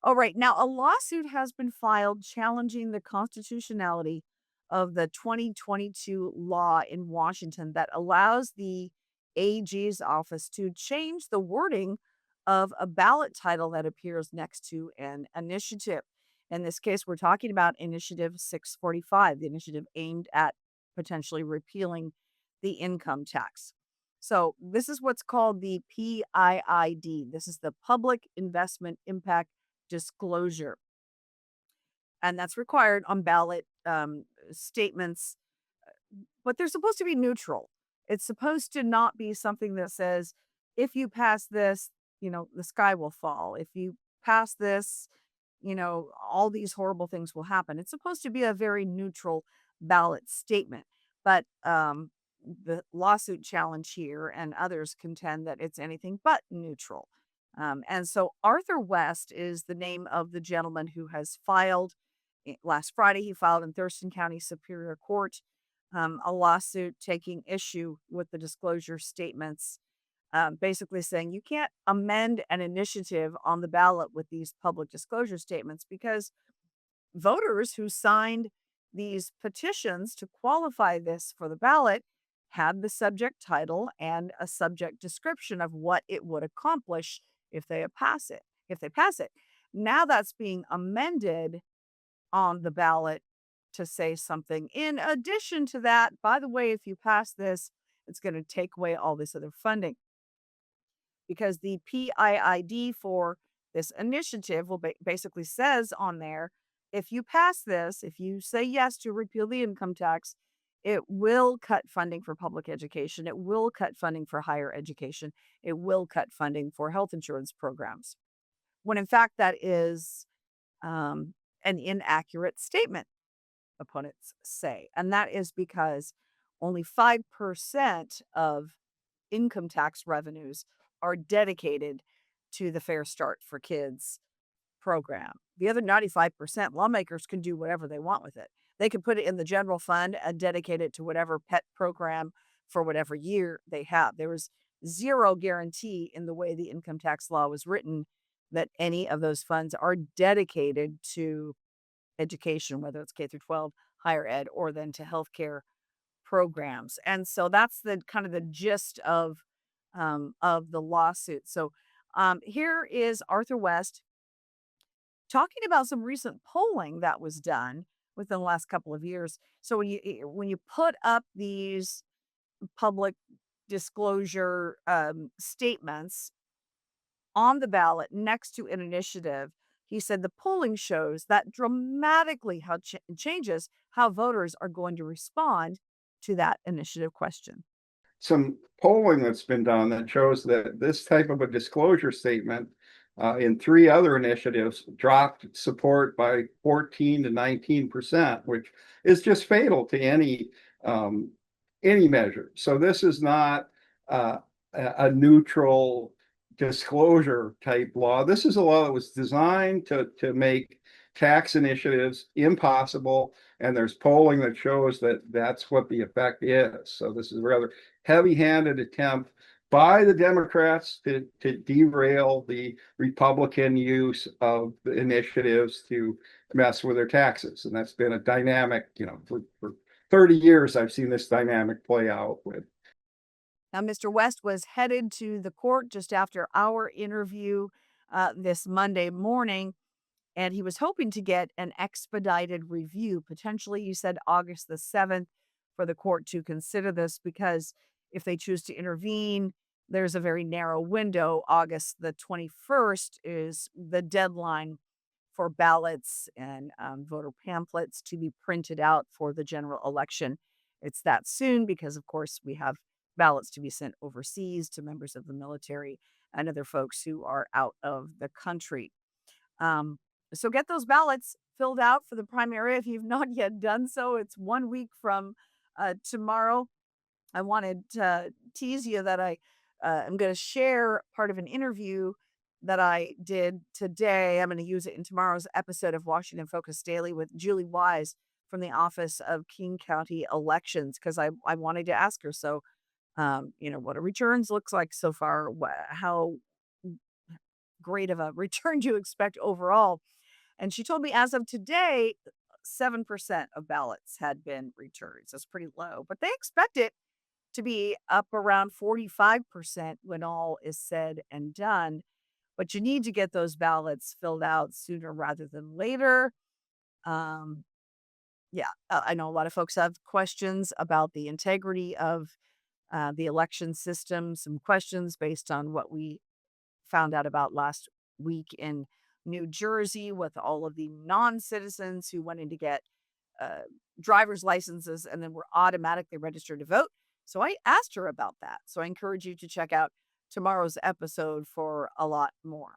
Oh, right. Now, a lawsuit has been filed challenging the constitutionality of the 2022 law in Washington that allows the AG's office to change the wording of a ballot title that appears next to an initiative. In this case, we're talking about Initiative 645, the initiative aimed at potentially repealing the income tax. So, this is what's called the PIID. This is the Public Investment Impact Disclosure, and that's required on ballot statements, but they're supposed to be neutral. It's supposed to not be something that says, if you pass this, the sky will fall. If you pass this, all these horrible things will happen. It's supposed to be a very neutral ballot statement. But the lawsuit challenge here and others contend that it's anything but neutral. And so Arthur West is the name of the gentleman who has filed. Last Friday, he filed in Thurston County Superior Court a lawsuit taking issue with the disclosure statements, basically saying you can't amend an initiative on the ballot with these public disclosure statements because voters who signed these petitions to qualify this for the ballot had the subject title and a subject description of what it would accomplish if they pass it. If they pass it, now that's being amended on the ballot to say something. In addition to that, by the way, if you pass this, it's going to take away all this other funding because the PIID for this initiative will basically says on there, if you pass this, if you say yes to repeal the income tax, it will cut funding for public education. It will cut funding for higher education. It will cut funding for health insurance programs. When in fact, that is um, an inaccurate statement, opponents say. And that is because only 5% of income tax revenues are dedicated to the Fair Start for Kids program. The other 95%, lawmakers can do whatever they want with it. They can put it in the general fund and dedicate it to whatever pet program for whatever year they have. There was zero guarantee in the way the income tax law was written that any of those funds are dedicated to education, whether it's K through 12, higher ed, or then to healthcare programs. And so that's the kind of the gist of the lawsuit. So here is Arthur West talking about some recent polling that was done within the last couple of years. So when you put up these public disclosure statements on the ballot next to an initiative, he said the polling shows that dramatically how changes how voters are going to respond to that initiative question. Some polling that's been done that shows that this type of a disclosure statement in three other initiatives dropped support by 14 to 19%, which is just fatal to any measure. So this is not a neutral disclosure type law. This is a law that was designed to make tax initiatives impossible, and there's polling that shows that that's what the effect is. So this is a rather heavy-handed attempt by the Democrats to derail the Republican use of the initiatives to mess with their taxes. And that's been a dynamic, for 30 years, I've seen this dynamic play out with. Now, Mr. West was headed to the court just after our interview this Monday morning, and he was hoping to get an expedited review. Potentially, you said August the 7th for the court to consider this because if they choose to intervene, there's a very narrow window. August the 21st is the deadline for ballots and voter pamphlets to be printed out for the general election. It's that soon because, of course, we have ballots to be sent overseas to members of the military and other folks who are out of the country. Um, so get those ballots filled out for the primary if you've not yet done so. It's 1 week from tomorrow. I wanted to tease you that I'm going to share part of an interview that I did today. I'm going to use it in tomorrow's episode of Washington Focus Daily with Julie Wise from the Office of King County Elections because I wanted to ask her. So, what a returns looks like so far, how great of a return you expect overall. And she told me as of today, 7% of ballots had been returned. So it's pretty low, but they expect it to be up around 45% when all is said and done. But you need to get those ballots filled out sooner rather than later. Um, yeah, I know a lot of folks have questions about the integrity of the election system, some questions based on what we found out about last week in New Jersey with all of the non citizens who went in to get uh, driver's licenses and then were automatically registered to vote. So I asked her about that. So I encourage you to check out tomorrow's episode for a lot more.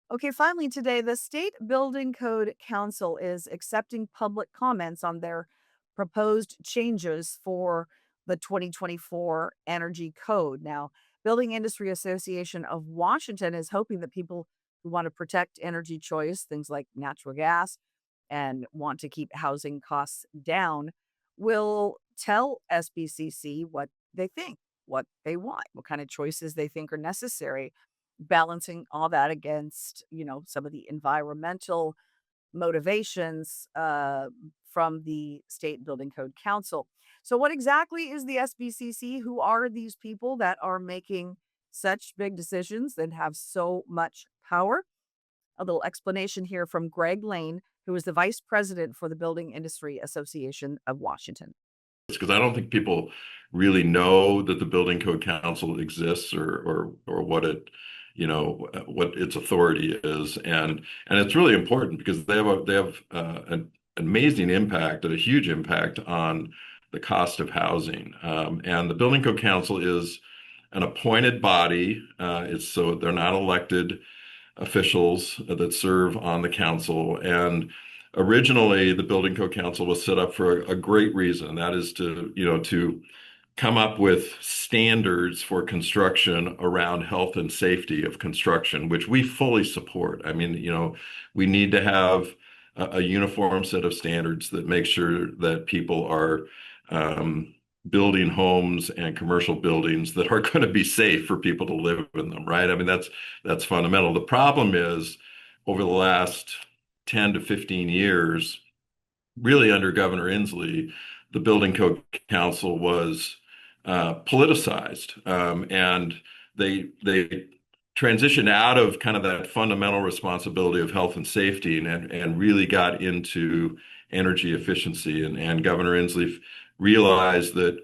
Okay, finally, today, the State Building Code Council is accepting public comments on their proposed changes for the 2024 Energy Code. Now, Building Industry Association of Washington is hoping that people who want to protect energy choice, things like natural gas, and want to keep housing costs down, will tell SBCC what they think, what they want, what kind of choices they think are necessary, balancing all that against, some of the environmental motivations from the State Building Code Council. So, what exactly is the SBCC? Who are these people that are making such big decisions and have so much power? A little explanation here from Greg Lane, who is the vice president for the Building Industry Association of Washington. Because I don't think people really know that the Building Code Council exists or what it, what its authority is, and it's really important because they have an amazing impact, a huge impact on the cost of housing. And the Building Code Council is an appointed body. It's so they're not elected officials that serve on the council. And originally, the Building Code Council was set up for a great reason. That is to come up with standards for construction around health and safety of construction, which we fully support. I mean, we need to have a uniform set of standards that make sure that people are building homes and commercial buildings that are going to be safe for people to live in them, right? I mean, that's fundamental. The problem is over the last 10 to 15 years, really under Governor Inslee, the Building Code Council was politicized, and they transitioned out of kind of that fundamental responsibility of health and safety and really got into energy efficiency. And Governor Inslee realized that,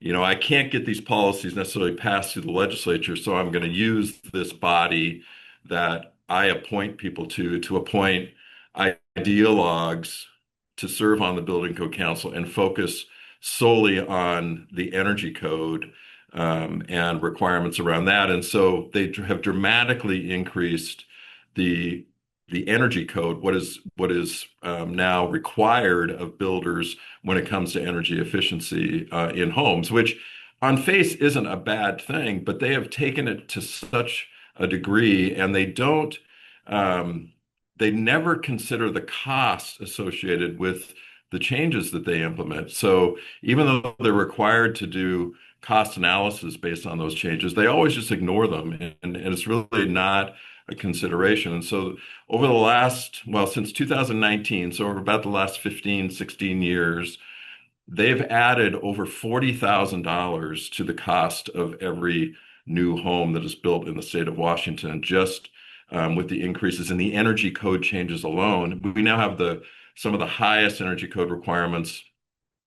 I can't get these policies necessarily passed through the legislature, so I'm going to use this body that I appoint people to appoint ideologues to serve on the Building Code Council and focus solely on the energy code and requirements around that. And so they have dramatically increased the energy code, what is now required of builders when it comes to energy efficiency in homes, which on face isn't a bad thing, but they have taken it to such a degree, and they never consider the cost associated with the changes that they implement. So even though they're required to do cost analysis based on those changes, they always just ignore them. And it's really not a consideration. And so over the since 2019, so over about the last 15, 16 years, they've added over $40,000 to the cost of every new home that is built in the state of Washington, just with the increases in the energy code changes alone. We now have some of the highest energy code requirements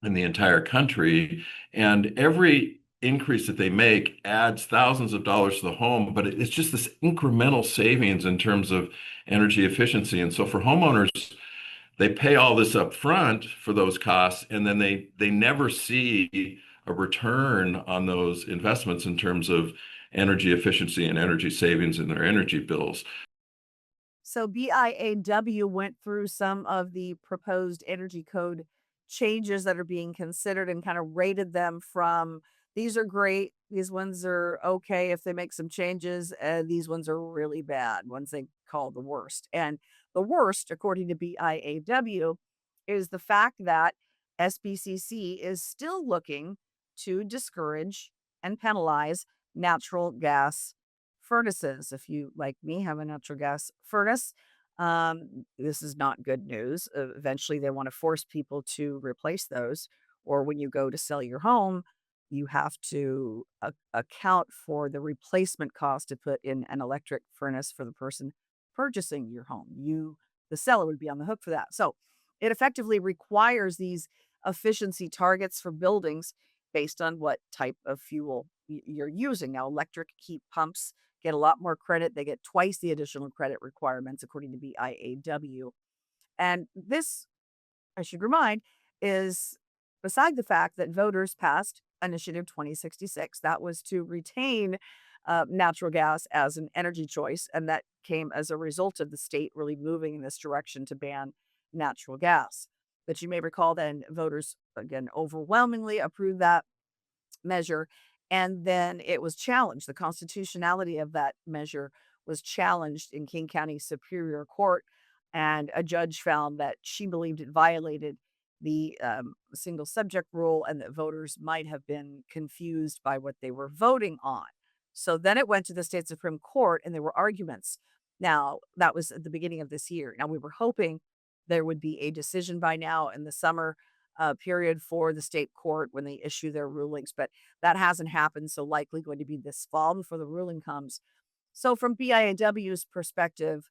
in the entire country, and every increase that they make adds thousands of dollars to the home, but it's just this incremental savings in terms of energy efficiency. And so for homeowners, they pay all this up front for those costs, and then they never see a return on those investments in terms of energy efficiency and energy savings in their energy bills. So BIAW went through some of the proposed energy code changes that are being considered and kind of rated them from these are great, these ones are okay if they make some changes, and these ones are really bad, ones they call the worst. And the worst, according to BIAW, is the fact that SBCC is still looking to discourage and penalize natural gas furnaces. If you, like me, have a natural gas furnace, this is not good news. Eventually, they want to force people to replace those. Or when you go to sell your home, you have to account for the replacement cost to put in an electric furnace for the person purchasing your home. The seller, would be on the hook for that. So it effectively requires these efficiency targets for buildings based on what type of fuel you're using. Now, electric heat pumps get a lot more credit. They get twice the additional credit requirements, according to BIAW. And this, I should remind, is beside the fact that voters passed Initiative 2066. That was to retain natural gas as an energy choice. And that came as a result of the state really moving in this direction to ban natural gas. But you may recall then voters, again, overwhelmingly approved that measure. And then it was challenged. The constitutionality of that measure was challenged in King County Superior Court. And a judge found that she believed it violated the single subject rule and that voters might have been confused by what they were voting on. So then it went to the state Supreme Court and there were arguments. Now, that was at the beginning of this year. Now, we were hoping there would be a decision by now in the summer period for the state court when they issue their rulings, but that hasn't happened. So likely going to be this fall before the ruling comes. So from BIAW's perspective,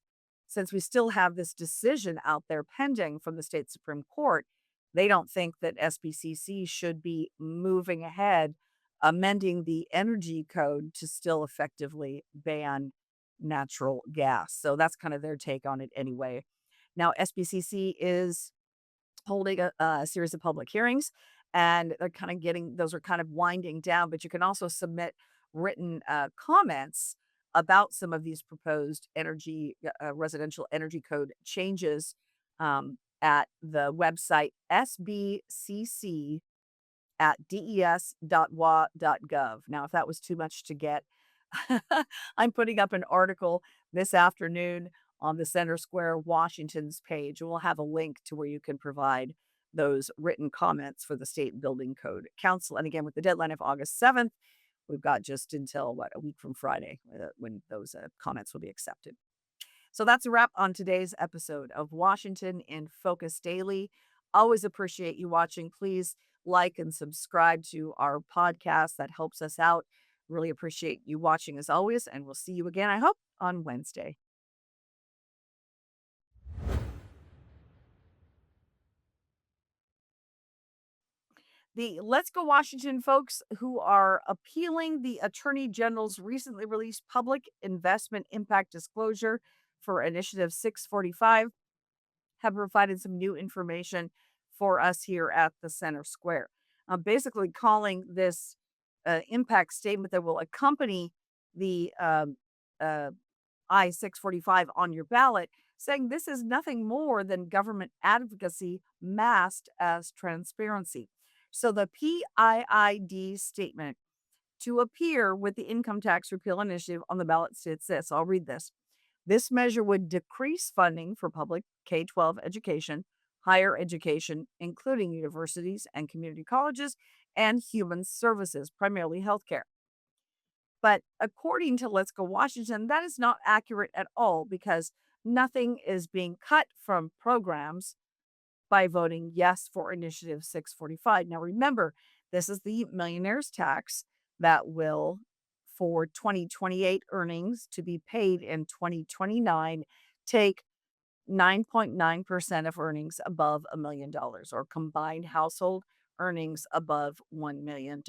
since we still have this decision out there pending from the state Supreme Court, they don't think that SBCC should be moving ahead, amending the energy code to still effectively ban natural gas. So that's kind of their take on it anyway. Now, SBCC is holding a series of public hearings and they're kind of getting those are kind of winding down, but you can also submit written comments about some of these proposed energy residential energy code changes at the website sbcc at des.wa.gov. Now, if that was too much to get, I'm putting up an article this afternoon on the Center Square Washington's page. We'll have a link to where you can provide those written comments for the State Building Code Council. And again, with the deadline of August 7th, we've got just until a week from Friday when those comments will be accepted. So that's a wrap on today's episode of Washington in Focus Daily. Always appreciate you watching. Please like and subscribe to our podcast. That helps us out. Really appreciate you watching as always. And we'll see you again, I hope, on Wednesday. The Let's Go Washington folks who are appealing the Attorney General's recently released public investment impact disclosure for Initiative 645 have provided some new information for us here at the Center Square. Basically, calling this impact statement that will accompany the I-645 on your ballot, saying this is nothing more than government advocacy masked as transparency. So the PIID statement to appear with the income tax repeal initiative on the ballot states this. I'll read this. This measure would decrease funding for public K-12 education, higher education, including universities and community colleges, and human services, primarily healthcare. But according to Let's Go Washington, that is not accurate at all because nothing is being cut from programs by voting yes for Initiative 645. Now, remember, this is the millionaire's tax that will, for 2028 earnings to be paid in 2029, take 9.9% of earnings above $1 million or combined household earnings above $1 million.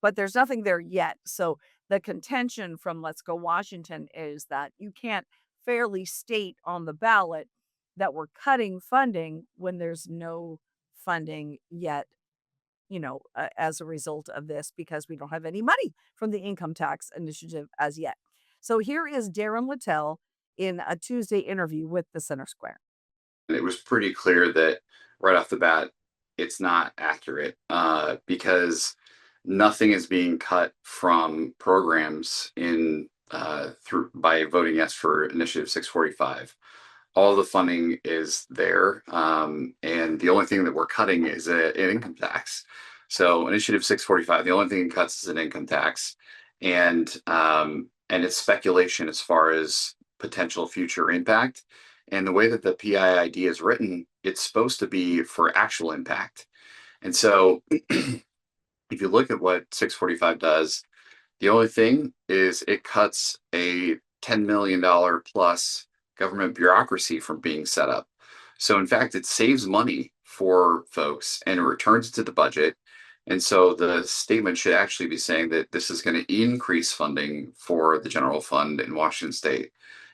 But there's nothing there yet. So the contention from Let's Go Washington is that you can't fairly state on the ballot that we're cutting funding when there's no funding yet, as a result of this, because we don't have any money from the income tax initiative as yet. So here is Darren Littell in a Tuesday interview with the Center Square. It was pretty clear that right off the bat, it's not accurate because nothing is being cut from programs in through by voting yes for Initiative 645. All the funding is there, and the only thing that we're cutting is an income tax. So Initiative 645, the only thing it cuts is an income tax, and it's speculation as far as potential future impact. And the way that the PIID is written, it's supposed to be for actual impact. And so if you look at what 645 does, the only thing is it cuts a $10 million plus government bureaucracy from being set up. So, in fact, it saves money for folks and it returns it to the budget. And so the statement should actually be saying that this is going to increase funding for the general fund in Washington State.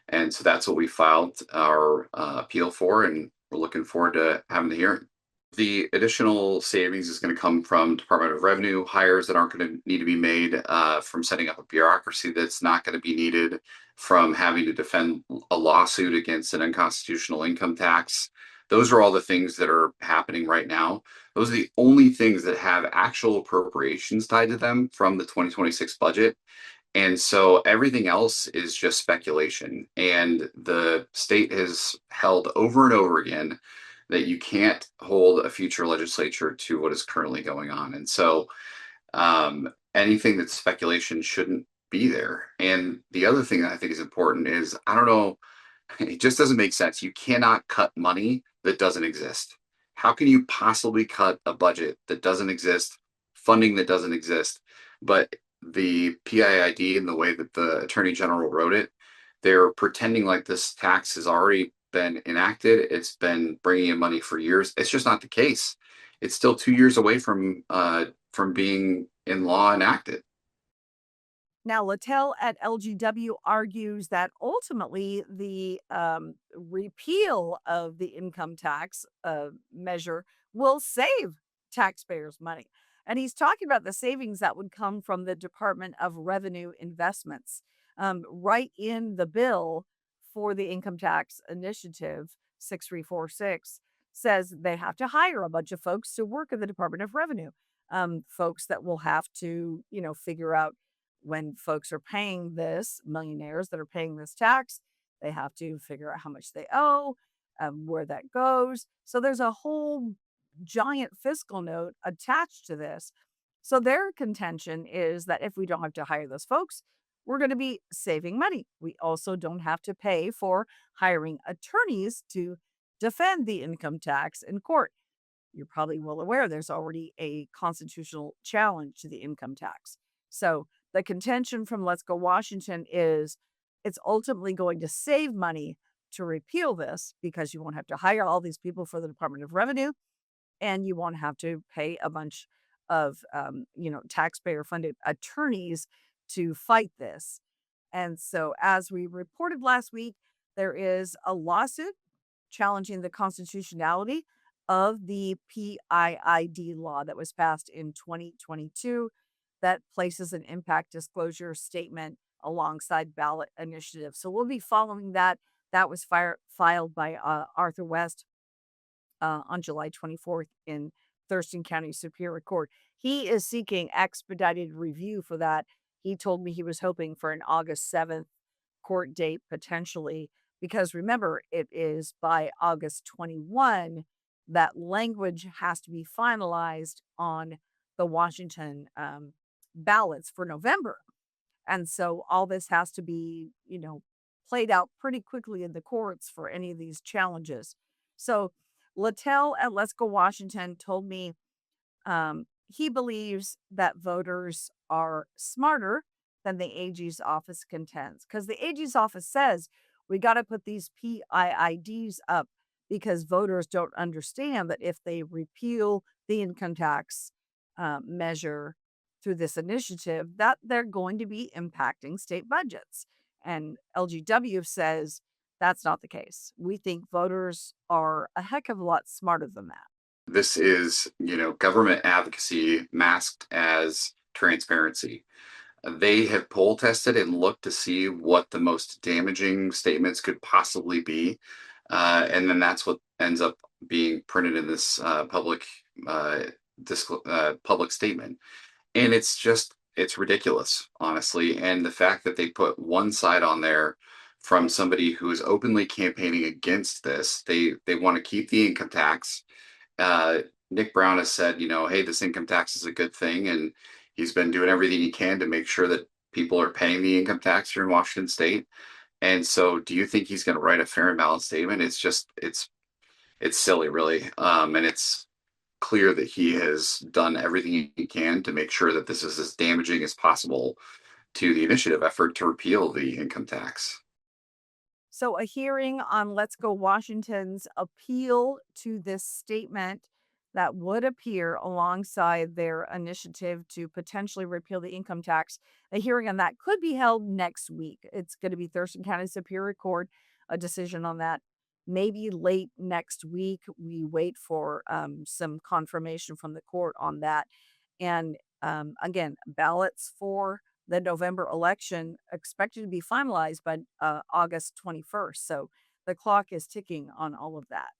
And so that's what we filed our appeal for, and we're looking forward to having the hearing. The additional savings is going to come from Department of Revenue hires that aren't going to need to be made, from setting up a bureaucracy that's not going to be needed, from having to defend a lawsuit against an unconstitutional income tax. Those are all the things that are happening right now. Those are the only things that have actual appropriations tied to them from the 2026 budget. And so everything else is just speculation. And the state has held over and over again that you can't hold a future legislature to what is currently going on. And so anything that's speculation shouldn't be there. And the other thing that I think is important is, I don't know, it just doesn't make sense. You cannot cut money that doesn't exist. How can you possibly cut a budget that doesn't exist, funding that doesn't exist? But the PIID and the way that the Attorney General wrote it, they're pretending like this tax has already been enacted. It's been bringing in money for years. It's just not the case. It's still 2 years away from being in law enacted. Now, Littell at LGW argues that ultimately the repeal of the income tax measure will save taxpayers money. And he's talking about the savings that would come from the Department of Revenue investments. Right in the bill for the income tax initiative, 6346, says they have to hire a bunch of folks to work at the Department of Revenue. Folks that will have to, figure out when folks are paying this, millionaires that are paying this tax, they have to figure out how much they owe, where that goes. So there's a whole giant fiscal note attached to this. So their contention is that if we don't have to hire those folks, we're going to be saving money. We also don't have to pay for hiring attorneys to defend the income tax in court. You're probably well aware there's already a constitutional challenge to the income tax. So the contention from Let's Go Washington is it's ultimately going to save money to repeal this because you won't have to hire all these people for the Department of Revenue, and you won't have to pay a bunch of taxpayer funded attorneys to fight this. And so, as we reported last week, there is a lawsuit challenging the constitutionality of the PIID law that was passed in 2022 that places an impact disclosure statement alongside ballot initiative. So we'll be following that. That was filed by Arthur West on July 24th in Thurston County Superior Court. He is seeking expedited review for that. He told me he was hoping for an August 7th court date potentially, because remember, it is by August 21 that language has to be finalized on the Washington ballots for November. And so all this has to be, played out pretty quickly in the courts for any of these challenges. So Littell at Let's Go Washington told me he believes that voters are smarter than the AG's office contends, because the AG's office says we got to put these PIIDs up because voters don't understand that if they repeal the income tax measure through this initiative, that they're going to be impacting state budgets. And LGW says that's not the case. We think voters are a heck of a lot smarter than that. This is, government advocacy masked as transparency. They have poll tested and looked to see what the most damaging statements could possibly be. And then that's what ends up being printed in this public statement. And it's ridiculous, honestly. And the fact that they put one side on there from somebody who is openly campaigning against this, they want to keep the income tax. Nick Brown has said, hey, this income tax is a good thing, and he's been doing everything he can to make sure that people are paying the income tax here in Washington State. And so, do you think he's going to write a fair and balanced statement? It's silly, really, and it's clear that he has done everything he can to make sure that this is as damaging as possible to the initiative effort to repeal the income tax. So, a hearing on Let's Go Washington's appeal to this statement that would appear alongside their initiative to potentially repeal the income tax. A hearing on that could be held next week. It's going to be Thurston County Superior Court, a decision on that. Maybe late next week. We wait for some confirmation from the court on that. And again, ballots for the November election expected to be finalized by August 21st. So the clock is ticking on all of that.